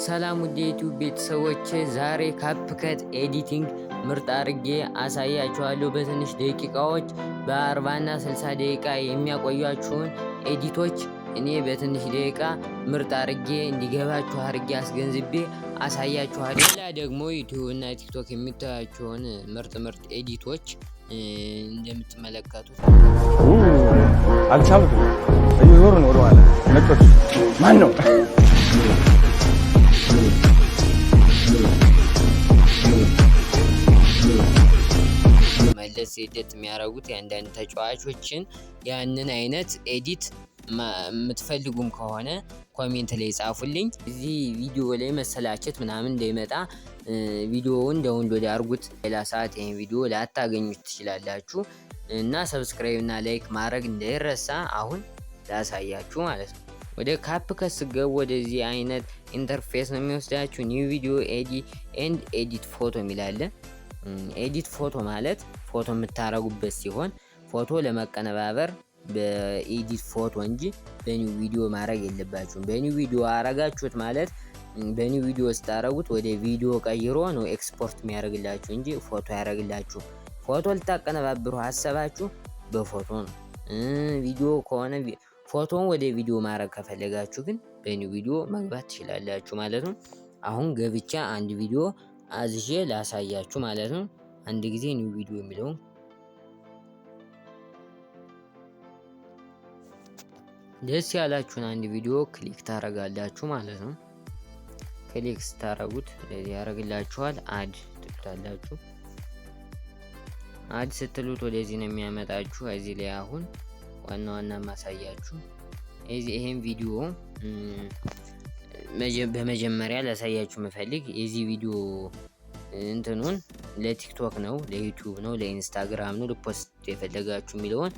ሰላም ውድ የዩቲዩብ ቤተሰቦች፣ ዛሬ ካፕከት ኤዲቲንግ ምርጥ አድርጌ አሳያችኋለሁ። በትንሽ ደቂቃዎች በ40 እና 60 ደቂቃ የሚያቆያችሁን ኤዲቶች እኔ በትንሽ ደቂቃ ምርጥ አድርጌ እንዲገባችሁ አድርጌ አስገንዝቤ አሳያችኋለሁ። ሌላ ደግሞ ዩቲዩብ እና ቲክቶክ የሚታያችሁን ምርጥ ኤዲቶች እንደምትመለከቱት አልቻልኩም። እየዞሩ ነው ወደኋላ ነጮች። ማን ነው? መለስ ኤዲት የሚያደርጉት የአንዳንድ ተጫዋቾችን ያንን አይነት ኤዲት የምትፈልጉም ከሆነ ኮሜንት ላይ ጻፉልኝ። እዚህ ቪዲዮ ላይ መሰላቸት ምናምን እንዳይመጣ ቪዲዮውን ዳውንሎድ አድርጉት። ሌላ ሰዓት ይሄን ቪዲዮ ላታገኙት ትችላላችሁ እና ሰብስክራይብ እና ላይክ ማድረግ እንዳይረሳ። አሁን ላሳያችሁ ማለት ነው። ወደ ካፕከት ስገቡ ወደዚህ አይነት ኢንተርፌስ ነው የሚወስዳችሁ። ኒው ቪዲዮ ኤዲት ፎቶ የሚላለ። ኤዲት ፎቶ ማለት ፎቶ የምታረጉበት ሲሆን ፎቶ ለመቀነባበር በኤዲት ፎቶ እንጂ በኒው ቪዲዮ ማድረግ የለባችሁም። በኒው ቪዲዮ አረጋችሁት ማለት በኒው ቪዲዮ ስታረጉት ወደ ቪዲዮ ቀይሮ ነው ኤክስፖርት የሚያደርግላችሁ እንጂ ፎቶ ያደርግላችሁ። ፎቶ ልታቀነባብሩ ሀሳባችሁ በፎቶ ነው። ቪዲዮ ከሆነ ፎቶን ወደ ቪዲዮ ማድረግ ከፈለጋችሁ ግን በኒው ቪዲዮ መግባት ትችላላችሁ ማለት ነው። አሁን ገብቻ አንድ ቪዲዮ አዝዤ ላሳያችሁ ማለት ነው። አንድ ጊዜ ኒው ቪዲዮ የሚለውን ደስ ያላችሁን አንድ ቪዲዮ ክሊክ ታረጋላችሁ ማለት ነው። ክሊክ ስታረጉት እንደዚህ ያደርግላችኋል። አድ ትሉታላችሁ። አድ ስትሉት ወደዚህ ነው የሚያመጣችሁ። እዚህ ላይ አሁን ዋና ማሳያችሁ ይሄን ቪዲዮ በመጀመሪያ ላሳያችሁ መፈልግ የዚህ ቪዲዮ እንትኑን ለቲክቶክ ነው፣ ለዩቲዩብ ነው፣ ለኢንስታግራም ነው ለፖስት የፈለጋችሁ የሚለውን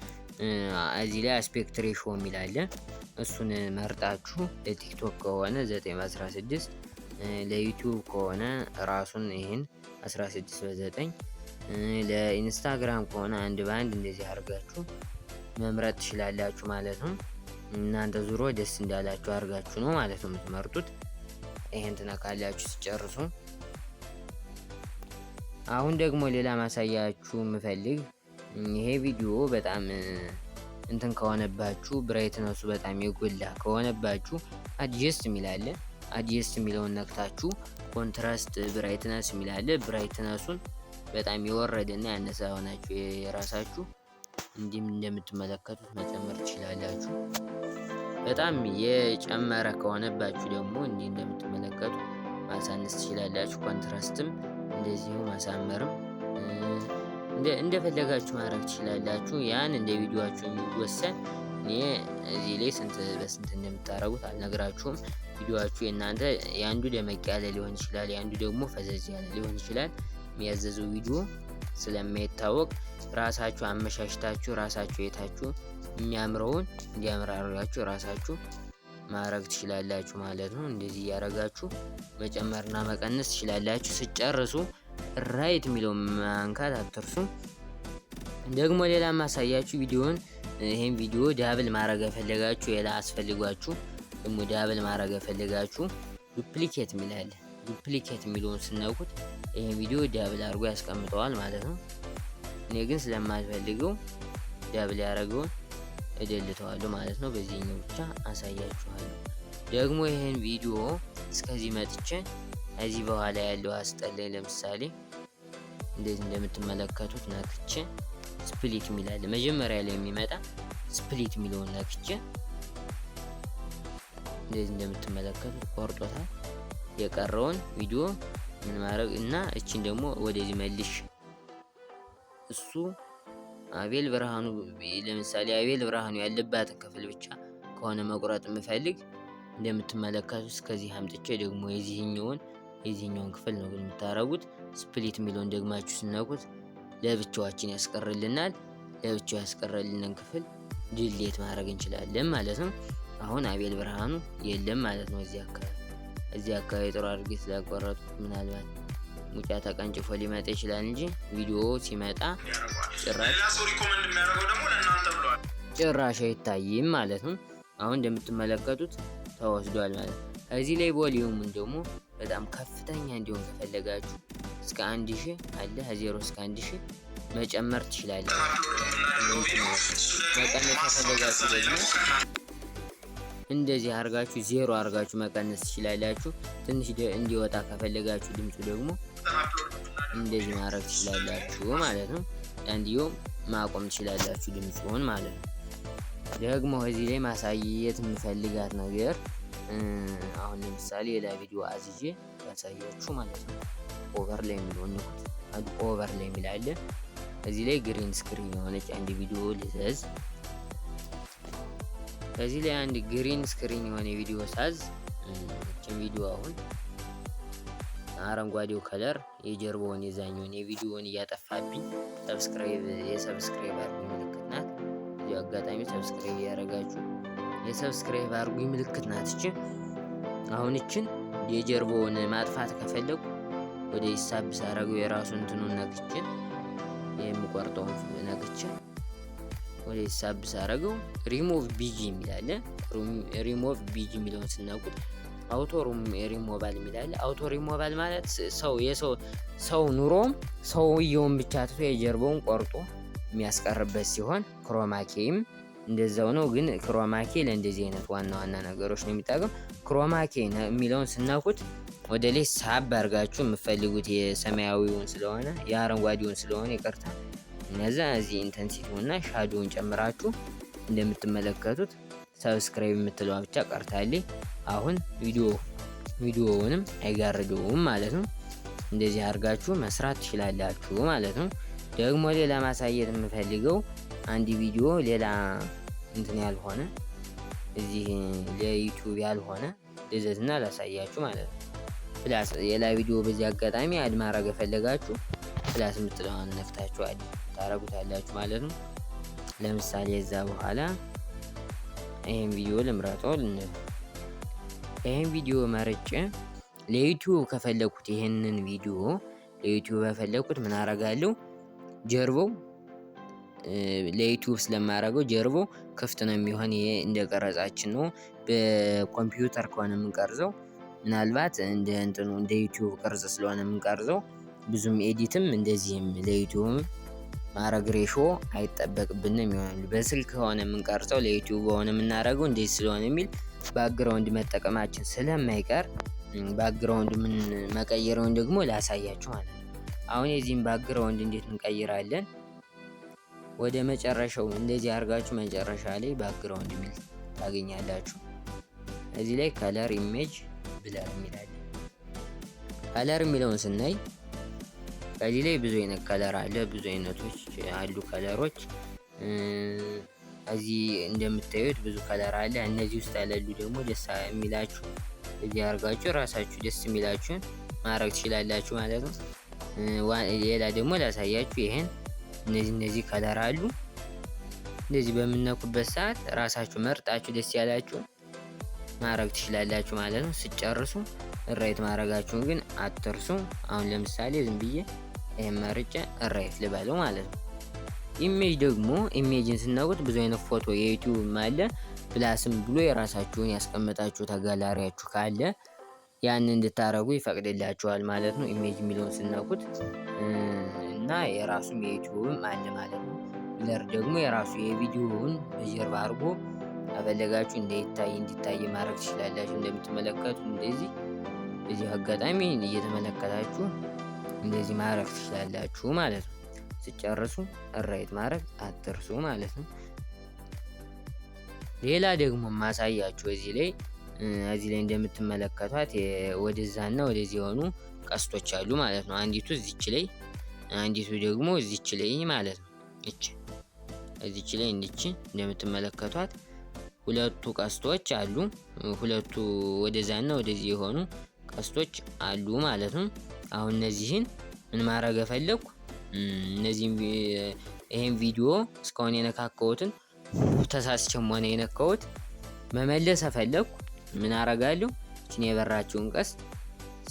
እዚህ ላይ አስፔክት ሬሾ የሚላለ እሱን መርጣችሁ ለቲክቶክ ከሆነ 9:16 ለዩቲዩብ ከሆነ ራሱን ይሄን 16:9 ለኢንስታግራም ከሆነ 1:1 እንደዚህ አድርጋችሁ መምረጥ ትችላላችሁ ማለት ነው። እናንተ ዙሮ ደስ እንዳላችሁ አድርጋችሁ ነው ማለት ነው የምትመርጡት። ይሄን ትነካላችሁ ሲጨርሱ። አሁን ደግሞ ሌላ ማሳያችሁ የምፈልግ ይሄ ቪዲዮ በጣም እንትን ከሆነባችሁ ብራይትነሱ በጣም የጎላ ከሆነባችሁ አድጀስት የሚላለ አድጀስት የሚለውን ነክታችሁ ኮንትራስት ብራይትነስ የሚላለ ብራይትነሱን በጣም የወረደና ያነሰ ሆናችሁ የራሳችሁ እንዲም እንደምትመለከቱት መጨመር ትችላላችሁ። በጣም የጨመረ ከሆነባችሁ ደግሞ እንዲህ እንደምትመለከቱ ማሳነስ ትችላላችሁ። ኮንትራስትም እንደዚሁ ማሳመርም እንደፈለጋችሁ ማድረግ ትችላላችሁ። ያን እንደ ቪዲዮአችሁ የሚወሰን። እኔ እዚህ ላይ በስንት እንደምታረጉት አልነግራችሁም። ቪዲዮአችሁ የእናንተ ያንዱ ደመቅ ያለ ሊሆን ይችላል፣ ያንዱ ደግሞ ፈዘዝ ያለ ሊሆን ይችላል። የሚያዘዘው ቪዲዮ ስለማይታወቅ ራሳችሁ አመሻሽታችሁ ራሳችሁ የታችሁ የሚያምረውን እንዲያምራራችሁ ራሳችሁ ማድረግ ትችላላችሁ ማለት ነው። እንደዚህ ያረጋችሁ መጨመርና መቀነስ ትችላላችሁ። ስጨርሱ ራይት የሚለው ማንካት አትርሱ። ደግሞ ሌላ ማሳያችሁ ቪዲዮን ይሄን ቪዲዮ ዳብል ማድረግ የፈለጋችሁ ሌላ አስፈልጓችሁ ደግሞ ዳብል ማድረግ የፈለጋችሁ ዱፕሊኬት የሚላል ዱፕሊኬት የሚለውን ስነኩት ይሄን ቪዲዮ ዳብል አድርጎ ያስቀምጠዋል ማለት ነው። እኔ ግን ስለማልፈልገው ዳብል ያደረገውን እደልተዋለሁ ማለት ነው። በዚህኛው ብቻ አሳያችኋለሁ። ደግሞ ይሄን ቪዲዮ እስከዚህ መጥቼ እዚህ በኋላ ያለው አስጠላይ ለምሳሌ እንደዚህ እንደምትመለከቱት ነክቼ ስፕሊት የሚላል መጀመሪያ ላይ የሚመጣ ስፕሊት የሚለውን ነክቼ እንደዚህ እንደምትመለከቱት ቆርጦታል። የቀረውን ቪዲዮ ምን ማድረግ እና እቺን ደግሞ ወደዚህ መልሽ እሱ አቤል ብርሃኑ ለምሳሌ አቤል ብርሃኑ ያለባትን ክፍል ብቻ ከሆነ መቁረጥ የምፈልግ እንደምትመለከቱት እስከዚህ አምጥቼ ደግሞ የዚህኛውን ክፍል ነው የምታረጉት። ስፕሊት የሚለውን ደግማችሁ ስነኩት ለብቻዋችን ያስቀርልናል። ለብቻው ያስቀርልንን ክፍል ዲሌት ማድረግ እንችላለን ማለት ነው። አሁን አቤል ብርሃኑ የለም ማለት ነው እዚህ አካባቢ ጥሩ አድርጌ ስላቆረጥኩት ምናልባት ሙጫ ተቀንጭፎ ሊመጣ ይችላል እንጂ ቪዲዮ ሲመጣ ጭራሽ አይታይም ማለት ነው። አሁን እንደምትመለከቱት ተወስዷል ማለት ነው። እዚህ ላይ ቮሊዩሙን ደግሞ በጣም ከፍተኛ እንዲሆን ከፈለጋችሁ እስከ 1000 አለ ከ0 እስከ 1000 መጨመር ትችላላችሁ። መቀነስ ከፈለጋችሁ ደግሞ እንደዚህ አርጋችሁ 0 አርጋችሁ መቀነስ ትችላላችሁ። ትንሽ እንዲወጣ ከፈለጋችሁ ድምፁ ደግሞ እንደዚህ ማድረግ ትችላላችሁ ማለት ነው። አንዲዮም ማቆም ትችላላችሁ ድምፁን ማለት ነው። ደግሞ እዚህ ላይ ማሳየት የምፈልጋት ነገር አሁን ለምሳሌ ሌላ ቪዲዮ አዝዤ ያሳያችሁ ማለት ነው። ኦቨር ላይ የሚለው ንኩት። ኦቨር ላይ የሚላለ እዚህ ላይ ግሪን ስክሪን የሆነች አንድ ቪዲዮ ልዘዝ። ከዚህ ላይ አንድ ግሪን ስክሪን የሆነ ቪዲዮ ሳዝ እቺን ቪዲዮ አሁን አረንጓዴው ከለር የጀርባውን የዛኛውን የቪዲዮውን እያጠፋብኝ የሰብስክራይብ አድርጉኝ ምልክት ናት። እዚህ አጋጣሚ ሰብስክራይብ ያደረጋችሁ የሰብስክራይብ አድርጉኝ ምልክት ናት። አሁን እችን የጀርባውን ማጥፋት ከፈለጉ ወደ ሂሳብ ሳረገው የራሱን እንትኑን ነክቼ የሚቆርጠውን ነክቼ ወደ ሂሳብ ሳረገው ሪሞቭ ቢጂ የሚላለ ሪሞቭ ቢጂ የሚለውን ስናውቁት አውቶ ሪሞቫል የሚላለ አውቶ ሪሞቫል ማለት ሰው ኑሮም ሰውየውን ብቻ ትቶ የጀርባውን ቆርጦ የሚያስቀርበት ሲሆን ክሮማኬም እንደዛው ነው። ግን ክሮማኬ ለእንደዚህ አይነት ዋና ነገሮች ነው የሚጠቅም። ክሮማኬ የሚለውን ስናውቁት ወደ ላይ ሳብ አድርጋችሁ የምትፈልጉት የሰማያዊውን ስለሆነ የአረንጓዴውን ስለሆነ ይቅርታ፣ እነዛ እዚህ ኢንተንሲቲውና ሻዶውን ጨምራችሁ እንደምትመለከቱት ሰብስክራይብ የምትለዋ ብቻ ቀርታለች። አሁን ቪዲዮውንም አይጋርደውም ማለት ነው። እንደዚህ አድርጋችሁ መስራት ትችላላችሁ ማለት ነው። ደግሞ ሌላ ማሳየት የምፈልገው አንድ ቪዲዮ ሌላ እንትን ያልሆነ እዚህ ለዩቲዩብ ያልሆነ ልዘዝና ላሳያችሁ ማለት ነው። ፕላስ ሌላ ቪዲዮ በዚህ አጋጣሚ አድ ማድረግ የፈለጋችሁ ፕላስ የምትለዋን ነፍታችሁ አድ ታረጉታላችሁ ማለት ነው። ለምሳሌ እዛ በኋላ ይሄን ቪዲዮ ልምረጠው ይሄን ቪዲዮ መርጬ ለዩቲዩብ ከፈለኩት ይሄንን ቪዲዮ ለዩቲዩብ ከፈለኩት ምን አረጋለሁ? ጀርባው ለዩቲዩብ ስለማረገው ጀርባው ክፍት ነው የሚሆን። ይሄ እንደ ቀረጻችን ነው። በኮምፒውተር ከሆነ የምንቀርጸው ምናልባት እንደ ዩቲዩብ ቅርጽ ስለሆነ የምንቀርጸው ብዙም ኤዲትም እንደዚህም ለዩቲዩብ ማረግ ሬሾ አይጠበቅብንም ይሆናል። በስልክ ከሆነ የምንቀርጸው ለዩቲዩብ ሆነ የምናረገው እንደዚህ ስለሆነ የሚል ባክግራውንድ መጠቀማችን ስለማይቀር ባክግራውንድ ምን መቀየረውን ደግሞ ላሳያችሁ ማለት ነው። አሁን የዚህን ባክግራውንድ እንዴት እንቀይራለን? ወደ መጨረሻው እንደዚህ አድርጋችሁ መጨረሻ ላይ ባክግራውንድ የሚል ታገኛላችሁ። እዚህ ላይ ከለር ኢሜጅ ብለር የሚላል ከለር የሚለውን ስናይ ከዚህ ላይ ብዙ አይነት ከለር አለ። ብዙ አይነቶች አሉ ከለሮች። እዚህ እንደምታዩት ብዙ ከለር አለ። እነዚህ ውስጥ ያለሉ ደግሞ ደስ የሚላችሁ እዚህ አድርጋችሁ ራሳችሁ ደስ የሚላችሁን ማድረግ ትችላላችሁ ማለት ነው። ሌላ ደግሞ ላሳያችሁ ይሄን እነዚህ ከለር አሉ። እንደዚህ በምነኩበት ሰዓት ራሳችሁ መርጣችሁ ደስ ያላችሁን ማድረግ ትችላላችሁ ማለት ነው። ስጨርሱ ራይት ማድረጋችሁን ግን አትርሱ። አሁን ለምሳሌ ዝም ብዬ ይሄን መርጬ ራይት ልበለው ማለት ነው። ኢሜጅ ደግሞ ኢሜጅን ስናውቁት ብዙ አይነት ፎቶ የዩቲዩብ አለ። ፕላስም ብሎ የራሳችሁን ያስቀመጣችሁ ተጋላሪያችሁ ካለ ያን እንድታረጉ ይፈቅድላችኋል ማለት ነው። ኢሜጅ የሚለውን ስናውቁት እና የራሱም የዩቲዩብም አለ ማለት ነው። ብለር ደግሞ የራሱ የቪዲዮውን በጀርባ አድርጎ አፈለጋችሁ እንዲታይ ማድረግ ትችላላችሁ። እንደምትመለከቱ እንደዚህ በዚህ አጋጣሚ እየተመለከታችሁ እንደዚህ ማድረግ ትችላላችሁ ማለት ነው። ስጨርሱ ራይት ማድረግ አትርሱ ማለት ነው። ሌላ ደግሞ ማሳያችሁ እዚህ ላይ እንደምትመለከቷት ወደዛና ወደዚህ የሆኑ ቀስቶች አሉ ማለት ነው። አንዲቱ እዚች ላይ አንዲቱ ደግሞ እዚች ላይ ማለት ነው። እዚች ላይ እንደምትመለከቷት ሁለቱ ቀስቶች አሉ። ሁለቱ ወደዛና ወደዚህ የሆኑ ቀስቶች አሉ ማለት ነው። አሁን እነዚህን ምን ማድረግ ፈለኩ? ይሄን ቪዲዮ እስካሁን የነካከውትን ተሳስቼም ሆነ የነካሁት መመለስ ፈለኩ። ምን አረጋለሁ? እቺን የበራችውን ቀስት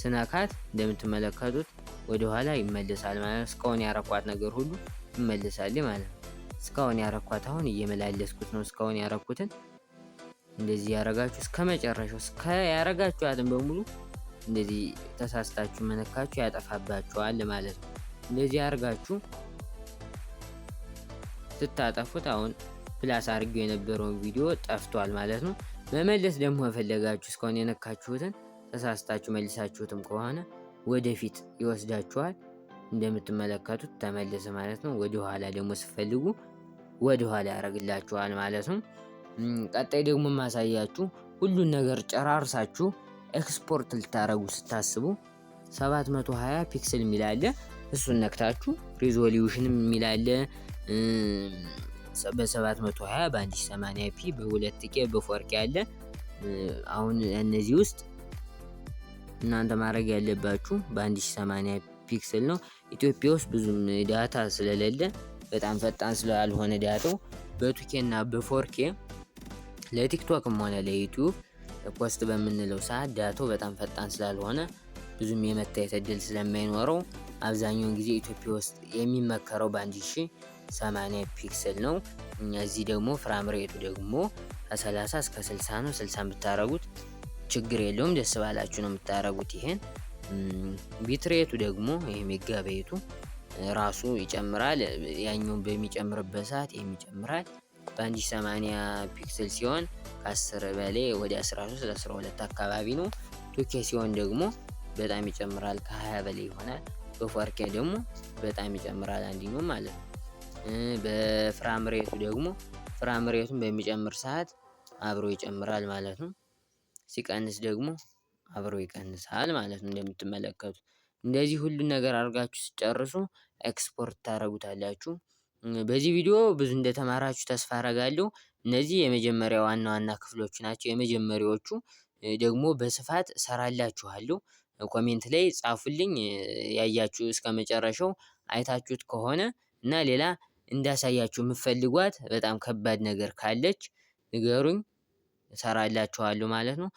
ስነካት እንደምትመለከቱት ወደ ኋላ ይመለሳል ማለት ነው። እስካሁን ያረኳት ነገር ሁሉ ይመለሳል ማለት ነው። እስካሁን ያረኳት አሁን እየመላለስኩት ነው። እስካሁን ያረኩትን እንደዚህ ያረጋችሁ እስከመጨረሻው ያረጋችኋትን በሙሉ እንደዚህ ተሳስታችሁ መነካችሁ ያጠፋባችኋል ማለት ነው። እንደዚህ አርጋችሁ ስታጠፉት አሁን ፕላስ አድርጌው የነበረውን ቪዲዮ ጠፍቷል ማለት ነው። መመለስ ደግሞ ከፈለጋችሁ እስካሁን የነካችሁትን ተሳስታችሁ መልሳችሁትም ከሆነ ወደፊት ይወስዳችኋል። እንደምትመለከቱት ተመለሰ ማለት ነው። ወደ ኋላ ደግሞ ስትፈልጉ ወደ ኋላ ያደርግላችኋል ማለት ነው። ቀጣይ ደግሞ ማሳያችሁ ሁሉን ነገር ጨራርሳችሁ ኤክስፖርት ልታረጉ ስታስቡ 720 ፒክስል የሚል አለ። እሱን ነክታችሁ ሪዞሉሽንም የሚል አለ። በ720 በ1080 ፒ በ2K በ4K አለ። አሁን እነዚህ ውስጥ እናንተ ማድረግ ያለባችሁ በ1080 ፒክስል ነው። ኢትዮጵያ ውስጥ ብዙም ዳታ ስለሌለ በጣም ፈጣን ስላልሆነ ዳታው በ2K እና በ4K ለቲክቶክም ሆነ ለዩቲዩብ ፖስት በምንለው ሰዓት ዳታው በጣም ፈጣን ስላልሆነ ብዙም የመታየት እድል ስለማይኖረው አብዛኛውን ጊዜ ኢትዮጵያ ውስጥ የሚመከረው በ1080 ፒክስል ነው። እዚህ ደግሞ ፍራም ሬቱ ደግሞ ከ30 እስከ 60 ነው። 60 ብታረጉት ችግር የለውም፣ ደስ ባላችሁ ነው የምታረጉት። ይሄን ቢትሬቱ ደግሞ ይሄ ሜጋባይቱ ራሱ ይጨምራል። ያኛውን በሚጨምርበት ሰዓት ይሄም ይጨምራል። በ1080 ፒክስል ሲሆን ከ10 በላይ ወደ 13 12 አካባቢ ነው። 2K ሲሆን ደግሞ በጣም ይጨምራል፣ ከ20 በላይ ይሆናል። በ4K ደግሞ በጣም ይጨምራል፣ አንድ ነው ማለት ነው። በፍራም ሬቱ ደግሞ ፍራም ሬቱን በሚጨምር ሰዓት አብሮ ይጨምራል ማለት ነው። ሲቀንስ ደግሞ አብሮ ይቀንሳል ማለት ነው። እንደምትመለከቱት እንደዚህ ሁሉን ነገር አድርጋችሁ ሲጨርሱ ኤክስፖርት ታረጉታላችሁ። በዚህ ቪዲዮ ብዙ እንደተማራችሁ ተስፋ አረጋለሁ። እነዚህ የመጀመሪያ ዋና ዋና ክፍሎች ናቸው። የመጀመሪያዎቹ ደግሞ በስፋት ሰራላችኋለሁ። ኮሜንት ላይ ጻፉልኝ ያያችሁ እስከመጨረሻው አይታችሁት ከሆነ እና ሌላ እንዳሳያችሁ የምትፈልጓት በጣም ከባድ ነገር ካለች ንገሩኝ፣ እሰራላችኋለሁ ማለት ነው።